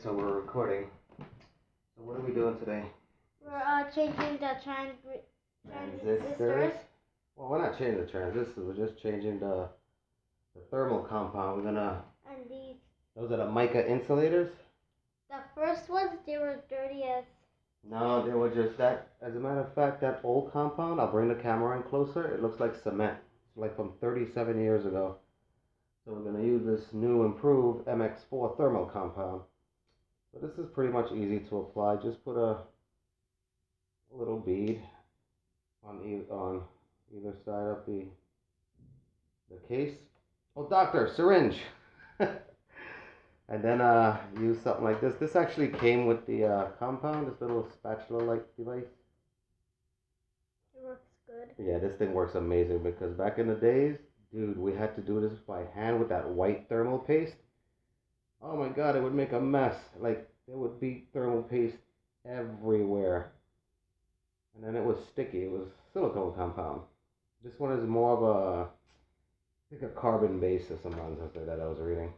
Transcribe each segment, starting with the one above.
So we're recording. So what are we doing today? We're changing the transistors. Well, we're not changing the transistors. We're just changing the thermal compound. We're gonna. And these. Those are the mica insulators. The first ones, they were dirty as. No, they were just that. As a matter of fact, that old compound. I'll bring the camera in closer. It looks like cement. It's like from 37 years ago. So we're gonna use this new improved MX4 thermal compound. So this is pretty much easy to apply. Just put a little bead on either side of the case. Oh, doctor, syringe. And then use something like this. This actually came with the compound, this little spatula-like device. It works good. Yeah, this thing works amazing because back in the days, dude, we had to do this by hand with that white thermal paste. Oh my God, it would make a mess. Like, there would be thermal paste everywhere. And then it was sticky. It was silicone compound. This one is more of a, I think a carbon base or something like that I was reading.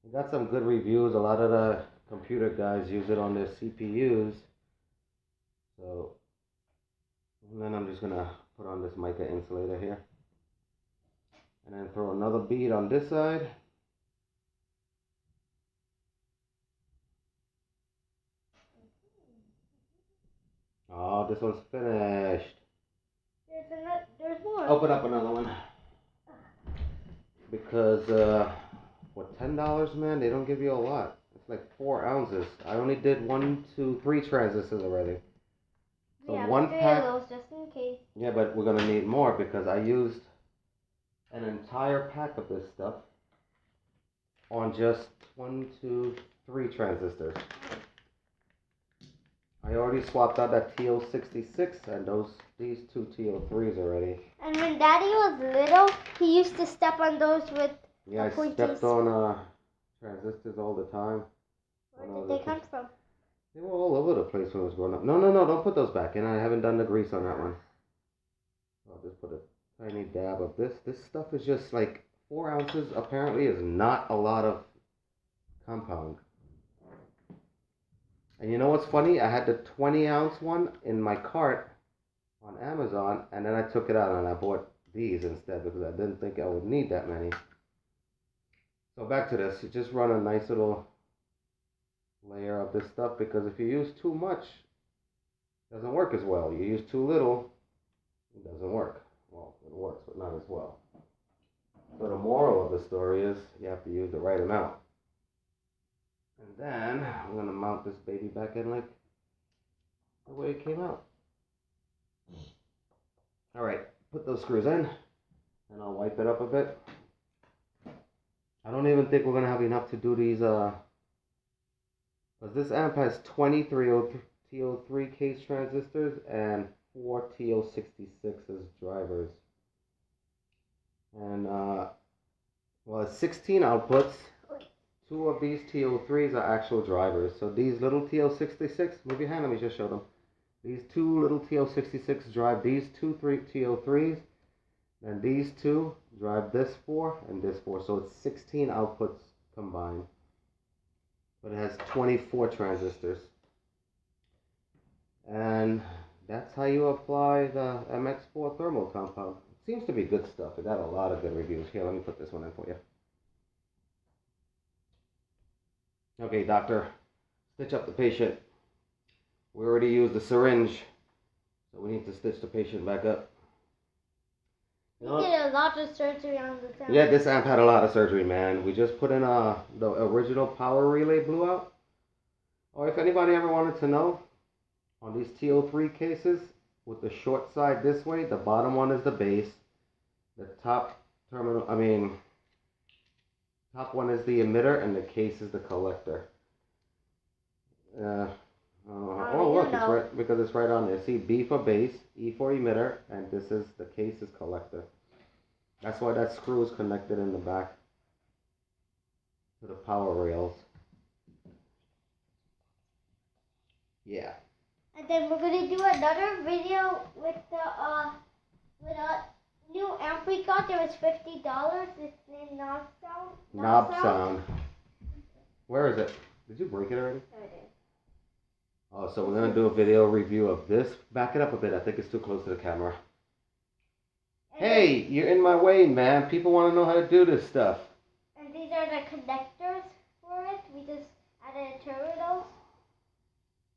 We got some good reviews. A lot of the computer guys use it on their CPUs. So, and then I'm just going to put on this mica insulator here. And then throw another bead on this side. Oh, this one's finished. There's more. Open up another one. Because for $10, man, they don't give you a lot. It's like 4 ounces. I only did 1, 2, 3 transistors already. So yeah, one pack. of those just in case. Yeah, but we're gonna need more because I used an entire pack of this stuff on just 1, 2, 3 transistors. I already swapped out that TO66 and these 2 TO3s already. And when Daddy was little, he used to step on those with. Yeah, I stepped on transistors all the time. Where did they come from? They were all over the place when I was growing up. No, don't put those back in. I haven't done the grease on that one. I'll just put a tiny dab of this. This stuff is just like 4 ounces. Apparently is not a lot of compound. And you know what's funny? I had the 20-ounce one in my cart on Amazon, and then I took it out and I bought these instead because I didn't think I would need that many. So back to this. You just run a nice little layer of this stuff because if you use too much, it doesn't work as well. You use too little, it doesn't work. Well, it works, but not as well. So the moral of the story is you have to use the right amount. And then I'm going to mount this baby back in like the way it came out. All right, put those screws in and I'll wipe it up a bit. I don't even think we're going to have enough to do these, because this amp has 20 TO3 case transistors and 4 TO66 as drivers. And, well, it's 16 outputs. 2 of these TO3s are actual drivers. So these little TO66, move your hand, let me just show them. These 2 little TO66 drive these 2 TO3s. And these 2 drive this 4 and this 4. So it's 16 outputs combined. But it has 24 transistors. And that's how you apply the MX4 thermal compound. It seems to be good stuff. It got a lot of good reviews. Here, let me put this one in for you. Okay, doctor, stitch up the patient. We already used the syringe, so we need to stitch the patient back up. You did a lot of surgery on this amp. Yeah, this amp had a lot of surgery, man. We just put in the original power relay blew out. Or if anybody ever wanted to know, on these TO3 cases, with the short side this way, the bottom one is the base. The top terminal, top one is the emitter, and the case is the collector. Oh, look, it's right, because it's right on there. See, B for base, E for emitter, and this is, the case is collector. That's why that screw is connected in the back to the power rails. Yeah. And then we're going to do another video with a new amp we got. It was $50. It's named Knob Sound. Knob Sound. Where is it? Did you break it already? No, I didn't. Oh, so we're gonna do a video review of this. Back it up a bit. I think it's too close to the camera. Hey, you're in my way, man. People want to know how to do this stuff. And these are the connectors for it. We just added terminals.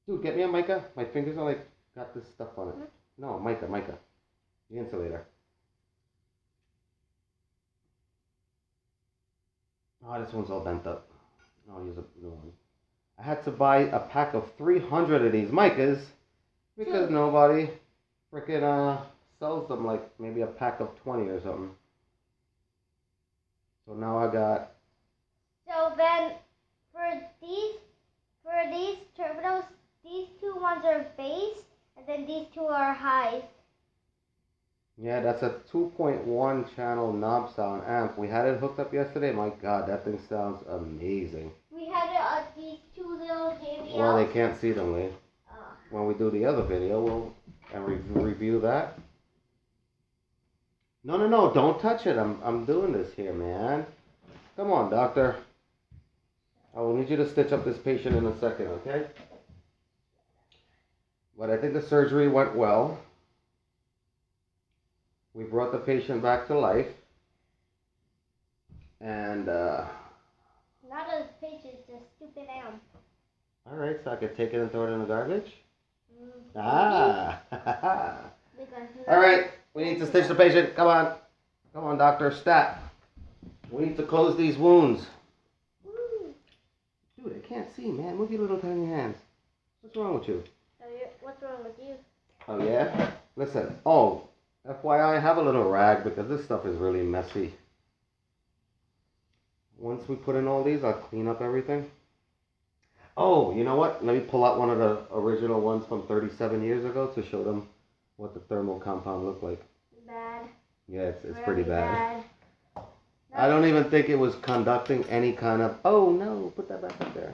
Dude, get me a mica. My fingers are like got this stuff on it. No, mica. The insulator. Oh, this one's all bent up. I'll use a new one. I had to buy a pack of 300 of these micas because nobody freaking sells them, like maybe a pack of 20 or something. So now I got. So then for these terminals, these two ones are base, and then these two are highs. Yeah, that's a 2.1 channel knob sound amp. We had it hooked up yesterday. My God, that thing sounds amazing. We had it on these two little JBLs. Well, they can't see them, Lee. When we do the other video, we'll review that. No, don't touch it. I'm doing this here, man. Come on, doctor. I will need you to stitch up this patient in a second, okay? But I think the surgery went well. We brought the patient back to life. And, not a patient, it's a stupid amp. alright, so I could take it and throw it in the garbage? Alright, we need to stitch the patient. Come on, doctor, stat. We need to close these wounds. Dude, I can't see, man. Move your little tiny hands. What's wrong with you? What's wrong with you? Oh, yeah? Listen. Oh, FYI, I have a little rag because this stuff is really messy. Once we put in all these, I'll clean up everything. Oh, you know what? Let me pull out one of the original ones from 37 years ago to show them what the thermal compound looked like. Bad. Yeah, it's Really pretty bad. I don't even think it was conducting any kind of... Oh, no. Put that back up there.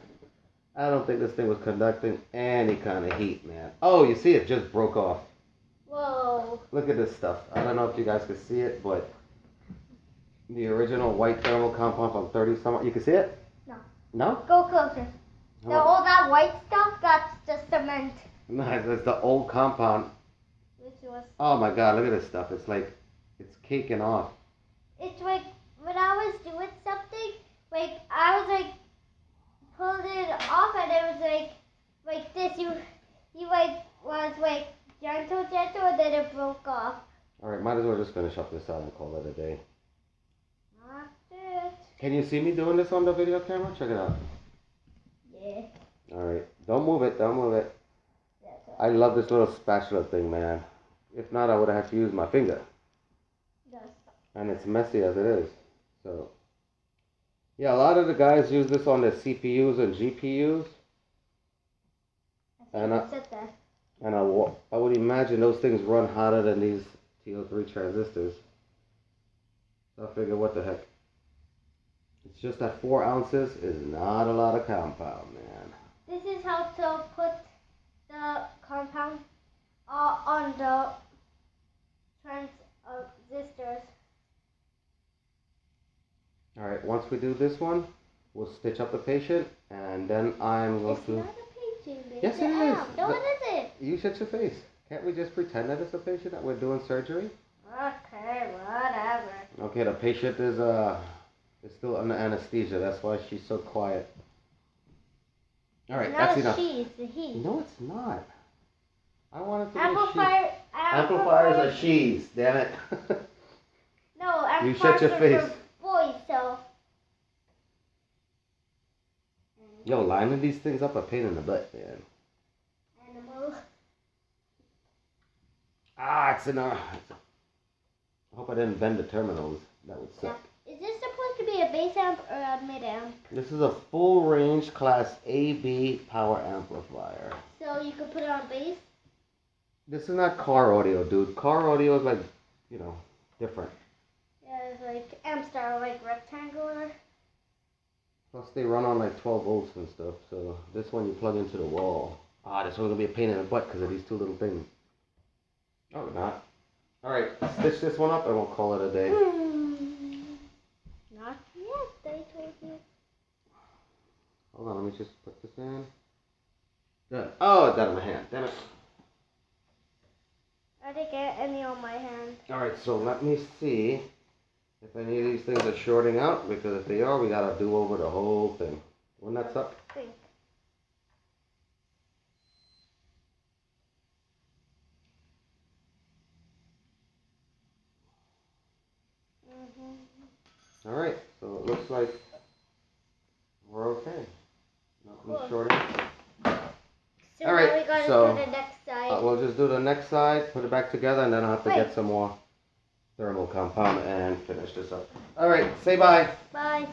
I don't think this thing was conducting any kind of heat, man. Oh, you see it just broke off. Whoa. Look at this stuff. I don't know if you guys can see it, but the original white thermal compound from 30-some... You can see it? No. No? Go closer. All that white stuff, that's the cement. Nice. It's the old compound. Which was... Oh, my God. Look at this stuff. It's like... It's caking off. It's like... When I was doing something, like, I was like... Pulled it off and it was like this. You like was like gentle, and then it broke off. All right, might as well just finish up this out and call it a day. That's it. Can you see me doing this on the video camera? Check it out. Yeah. All right, don't move it. I love this little spatula thing, man. If not, I would have to use my finger. Yes. And it's messy as it is. So. Yeah, a lot of the guys use this on their CPUs and GPUs. And I would imagine those things run hotter than these TO3 transistors. So I figure, what the heck. It's just that 4 ounces is not a lot of compound, man. This is how to put the compound on the transistors. Alright, once we do this one, we'll stitch up the patient, and then I'm going to... It's not a patient, it's yes, it an is. amp. No, what is it? You shut your face. Can't we just pretend that it's a patient that we're doing surgery? Okay, whatever. Okay, the patient is still under anesthesia. That's why she's so quiet. Alright, that's enough. It's a he. No, it's not. I want it to Amplifier, be a she. Amplifiers are she's, damn it. No, amplifiers you shut your face. For boys, so. Yo, lining these things up a pain in the butt, man. Animal. It's in a... I hope I didn't bend the terminals. That would suck. Is this supposed to be a bass amp or a mid amp? This is a full range class AB power amplifier. So you could put it on bass? This is not car audio, dude. Car audio is like, different. Yeah, it's like amps that are like rectangular. Plus they run on like 12 volts and stuff. So this one you plug into the wall. This one's gonna be a pain in the butt because of these two little things. Oh, not. Alright, stitch this one up and we'll call it a day. Not yet, I told you. Hold on, let me just put this in. Done. Oh, it's out of my hand. Damn it. I didn't get any on my hand. Alright, so let me see if any of these things are shorting out, because if they are, we gotta do over the whole thing. When that's up. Think. Alright, so it looks like we're okay. Nothing's Cool. shorting. So All now right, we gotta so, do the next side. We'll just do the next side, put it back together, and then I'll have to Wait. get some more thermal compound and finish this up. Alright, say bye. Bye.